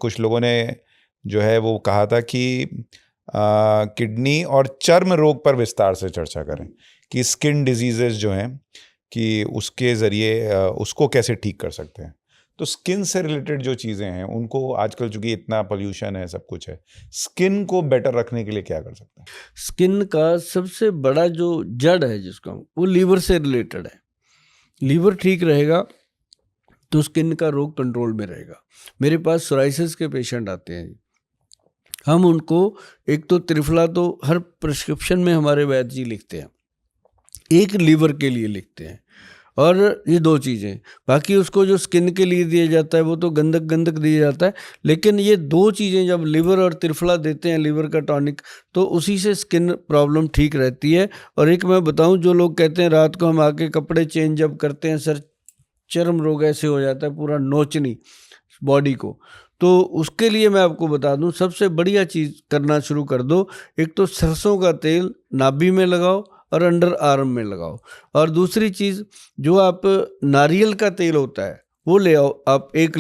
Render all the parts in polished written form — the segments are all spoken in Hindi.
कुछ लोगों ने जो है वो कहा था कि किडनी और चर्म रोग पर विस्तार से चर्चा करें कि स्किन डिजीजेस जो हैं कि उसके ज़रिए उसको कैसे ठीक कर सकते हैं। तो स्किन से रिलेटेड जो चीज़ें हैं उनको आजकल चूंकि इतना पोल्यूशन है, सब कुछ है, स्किन को बेटर रखने के लिए क्या कर सकते हैं? स्किन का सबसे बड़ा जो जड़ है जिसका वो लीवर से रिलेटेड है। लीवर ठीक रहेगा तो स्किन का रोग कंट्रोल में रहेगा। मेरे पास सोराइसिस के पेशेंट आते हैं, हम उनको एक तो त्रिफला तो हर प्रिस्क्रिप्शन में हमारे वैद्य जी लिखते हैं, एक लीवर के लिए लिखते हैं और ये 2 चीज़ें। बाकी उसको जो स्किन के लिए दिया जाता है वो तो गंधक दिया जाता है, लेकिन ये 2 चीज़ें जब लीवर और त्रिफला देते हैं, लीवर का टॉनिक, तो उसी से स्किन प्रॉब्लम ठीक रहती है। और एक मैं बताऊं, जो लोग कहते हैं रात को हम आके कपड़े चेंज जब करते हैं सर चर्म रोग ऐसे हो जाता है पूरा नोचनी बॉडी को, तो उसके लिए मैं आपको बता दूं सबसे बढ़िया चीज़ करना शुरू कर दो। एक तो सरसों का तेल नाभि में लगाओ और अंडर आर्म में लगाओ, और दूसरी चीज़ जो आप नारियल का तेल होता है वो ले आओ आप 1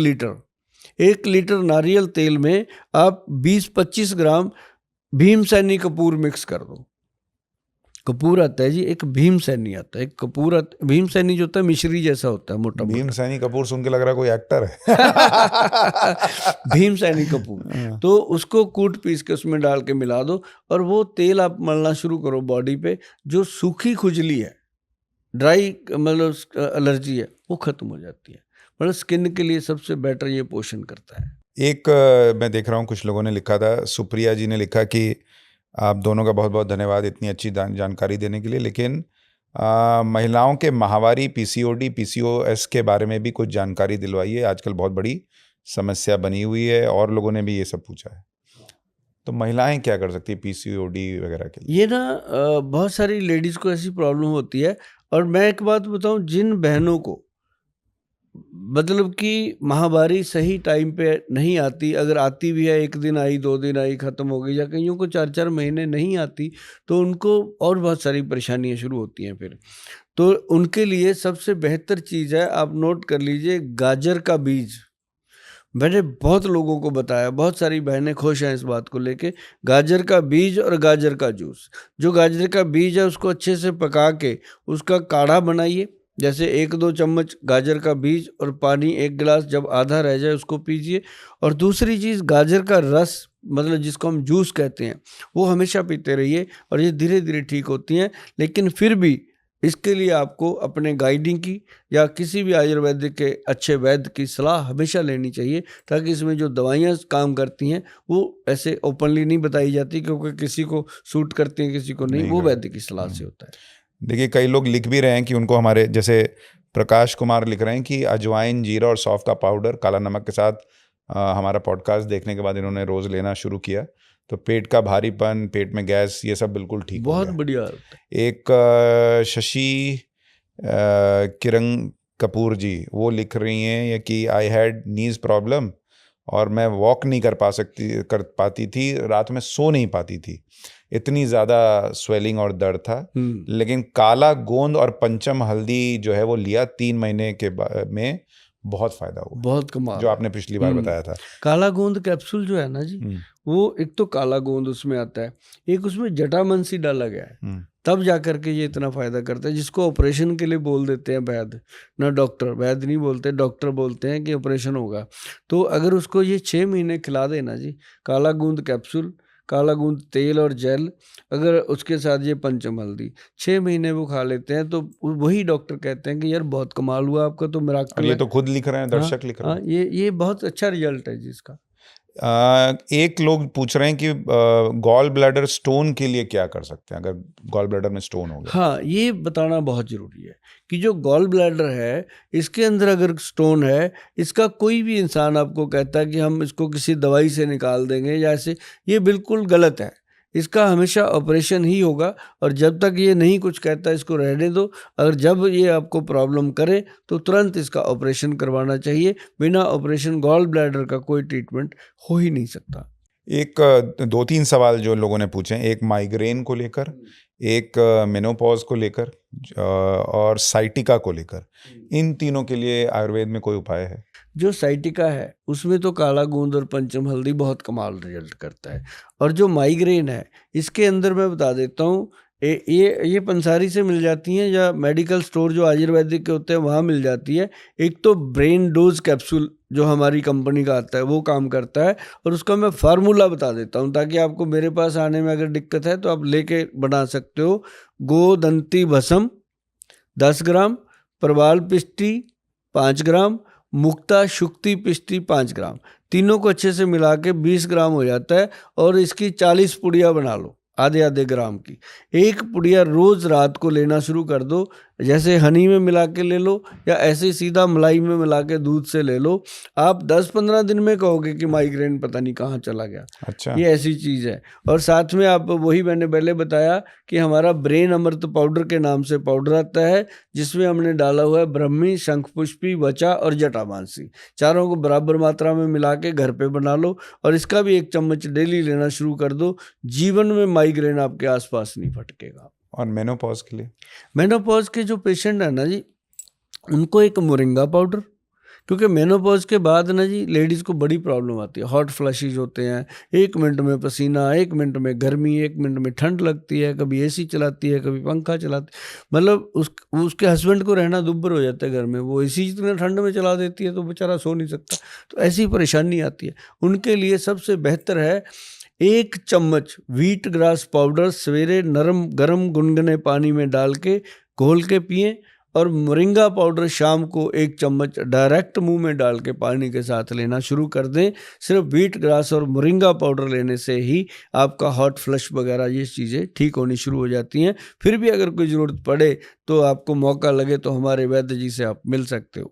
लीटर नारियल तेल में आप 20-25 ग्राम भीमसेनी कपूर मिक्स कर दो। कपूर आता है जी, एक भीमसेनी आता है, एक कपूर आता। भीमसेनी जो होता है मिश्री जैसा होता है, मोटा मोटा। भीमसेनी कपूर सुन के लग रहा है कोई एक्टर है। भीमसेनी कपूर, तो उसको कूट पीस के उसमें डाल के मिला दो और वो तेल आप मलना शुरू करो बॉडी पे। जो सूखी खुजली है, ड्राई मतलब एलर्जी है, वो खत्म हो जाती है। मतलब स्किन के लिए सबसे बेटर ये पोषण करता है। एक मैं देख रहा हूँ कुछ लोगों ने लिखा था, सुप्रिया जी ने लिखा कि आप दोनों का बहुत बहुत धन्यवाद इतनी अच्छी जानकारी देने के लिए, लेकिन महिलाओं के माहवारी पीसीओडी पीसीओएस के बारे में भी कुछ जानकारी दिलवाइए, आजकल बहुत बड़ी समस्या बनी हुई है और लोगों ने भी ये सब पूछा है। तो महिलाएं क्या कर सकती है पीसीओडी वगैरह के लिए? ये ना बहुत सारी लेडीज़ को ऐसी प्रॉब्लम होती है। और मैं एक बात बताऊं, जिन बहनों को मतलब कि माहवारी सही टाइम पे नहीं आती, अगर आती भी है 1 दिन आई 2 दिन आई ख़त्म हो गई, या कईयों को 4-4 महीने नहीं आती, तो उनको और बहुत सारी परेशानियां शुरू होती हैं फिर। तो उनके लिए सबसे बेहतर चीज़ है, आप नोट कर लीजिए, गाजर का बीज। मैंने बहुत लोगों को बताया, बहुत सारी बहनें खुश हैं इस बात को लेके। गाजर का बीज और गाजर का जूस। जो गाजर का बीज है उसको अच्छे से पका के उसका काढ़ा बनाइए, जैसे 1-2 चम्मच गाजर का बीज और पानी 1 गिलास, जब आधा रह जाए उसको पीजिए। और दूसरी चीज़, गाजर का रस मतलब जिसको हम जूस कहते हैं, वो हमेशा पीते रहिए और ये धीरे धीरे ठीक होती हैं। लेकिन फिर भी इसके लिए आपको अपने गाइडिंग की या किसी भी आयुर्वेदिक के अच्छे वैद्य की सलाह हमेशा लेनी चाहिए, ताकि इसमें जो दवाइयाँ काम करती हैं वो ऐसे ओपनली नहीं बताई जाती, क्योंकि किसी को सूट करती हैं किसी को नहीं, वो वैद्य की सलाह से होता है। देखिए, कई लोग लिख भी रहे हैं कि उनको हमारे जैसे प्रकाश कुमार लिख रहे हैं कि अजवाइन, जीरा और सौंफ का पाउडर काला नमक के साथ हमारा पॉडकास्ट देखने के बाद इन्होंने रोज़ लेना शुरू किया, तो पेट का भारीपन, पेट में गैस, ये सब बिल्कुल ठीक हो बहुत गया। बढ़िया। एक शशि किरण कपूर जी वो लिख रही हैं कि आई हैड नीज प्रॉब्लम और मैं वॉक नहीं कर पाती थी, रात में सो नहीं पाती थी, इतनी ज़्यादा स्वेलिंग और दर्द था। लेकिन काला गोंद और पंचम हल्दी जो है वो लिया 3 महीने के में बहुत फायदा हुआ। बहुत कमाल, जो आपने पिछली बार बताया था। काला गोंद कैप्सूल जो है ना जी, वो एक तो काला गोंद उसमें आता है, एक उसमें जटामंसी डाला गया है, तब जा करके ये इतना फायदा करता है। जिसको ऑपरेशन के लिए बोल देते हैं वैद्य, ना डॉक्टर, वैद्य नहीं बोलते, डॉक्टर बोलते हैं कि ऑपरेशन होगा, तो अगर उसको ये 6 महीने खिला देना जी, काला गोंद कैप्सूल, काला गोंद तेल और जेल, अगर उसके साथ ये पंचम हल्दी 6 महीने वो खा लेते हैं, तो वही डॉक्टर कहते हैं कि यार बहुत कमाल हुआ आपका, तो मिराकल है। ये तो खुद लिख रहे हैं, दर्शक लिख रहे हैं। ये बहुत अच्छा रिजल्ट है जिसका। एक लोग पूछ रहे हैं कि गॉल ब्लैडर स्टोन के लिए क्या कर सकते हैं अगर गॉल ब्लैडर में स्टोन हो गया? हाँ, ये बताना बहुत ज़रूरी है कि जो गॉल ब्लैडर है, इसके अंदर अगर स्टोन है, इसका कोई भी इंसान आपको कहता है कि हम इसको किसी दवाई से निकाल देंगे या ऐसे, ये बिल्कुल गलत है। इसका हमेशा ऑपरेशन ही होगा, और जब तक ये नहीं कुछ कहता इसको रहने दो। अगर जब ये आपको प्रॉब्लम करे तो तुरंत इसका ऑपरेशन करवाना चाहिए। बिना ऑपरेशन गॉल ब्लैडर का कोई ट्रीटमेंट हो ही नहीं सकता। एक 2-3 सवाल जो लोगों ने पूछे हैं, एक माइग्रेन को लेकर, एक मेनोपॉज को लेकर और साइटिका को लेकर, इन तीनों के लिए आयुर्वेद में कोई उपाय है? जो साइटिका है उसमें तो काला गूंद और पंचम हल्दी बहुत कमाल रिजल्ट करता है। और जो माइग्रेन है इसके अंदर मैं बता देता हूँ, ये पंसारी से मिल जाती हैं या मेडिकल स्टोर जो आयुर्वेदिक के होते हैं वहाँ मिल जाती है। एक तो ब्रेन डोज कैप्सूल जो हमारी कंपनी का आता है वो काम करता है, और उसका मैं फार्मूला बता देता हूँ ताकि आपको मेरे पास आने में अगर दिक्कत है तो आप लेके बना सकते हो। गोदंती भस्म 10 ग्राम, प्रवाल पिष्टी 5 ग्राम, मुक्ता शुक्ति पिष्टी 5 ग्राम, तीनों को अच्छे से मिला के 20 ग्राम हो जाता है। और इसकी 40 पुड़िया बना लो आधे आधे ग्राम की। एक पुड़िया रोज रात को लेना शुरू कर दो, जैसे हनी में मिला के ले लो या ऐसे सीधा मलाई में मिला के दूध से ले लो। आप 10-15 दिन में कहोगे कि माइग्रेन पता नहीं कहाँ चला गया। अच्छा। ये ऐसी चीज़ है। और साथ में आप वही मैंने पहले बताया कि हमारा ब्रेन अमृत पाउडर के नाम से पाउडर आता है, जिसमें हमने डाला हुआ है ब्रह्मी, शंखपुष्पी, वचा और जटामांसी, चारों को बराबर मात्रा में मिला के घर पे बना लो और इसका भी 1 चम्मच डेली लेना शुरू कर दो। जीवन में माइग्रेन आपके आसपास नहीं फटकेगा। और मेनोपॉज के लिए? मेनोपॉज के जो पेशेंट है ना जी, उनको एक मोरिंगा पाउडर, क्योंकि मेनोपॉज के बाद ना जी लेडीज़ को बड़ी प्रॉब्लम आती है, हॉट फ्लैशेज होते हैं, 1 मिनट में पसीना, 1 मिनट में गर्मी, 1 मिनट में ठंड लगती है, कभी एसी चलाती है, कभी पंखा चलाती है। मतलब उसके हस्बैंड को रहना दुब्बर हो जाता है घर में, वो एसी इतने ठंड में चला देती है तो बेचारा सो नहीं सकता। तो ऐसी परेशानी आती है। उनके लिए सबसे बेहतर है 1 चम्मच व्हीट ग्रास पाउडर सवेरे नरम गरम गुनगुने पानी में डाल के घोल के पिएं, और मोरिंगा पाउडर शाम को 1 चम्मच डायरेक्ट मुंह में डाल के पानी के साथ लेना शुरू कर दें। सिर्फ व्हीट ग्रास और मोरिंगा पाउडर लेने से ही आपका हॉट फ्लश वगैरह ये चीज़ें ठीक होनी शुरू हो जाती हैं। फिर भी अगर कोई ज़रूरत पड़े तो आपको मौका लगे तो हमारे वैद्य जी से आप मिल सकते हो।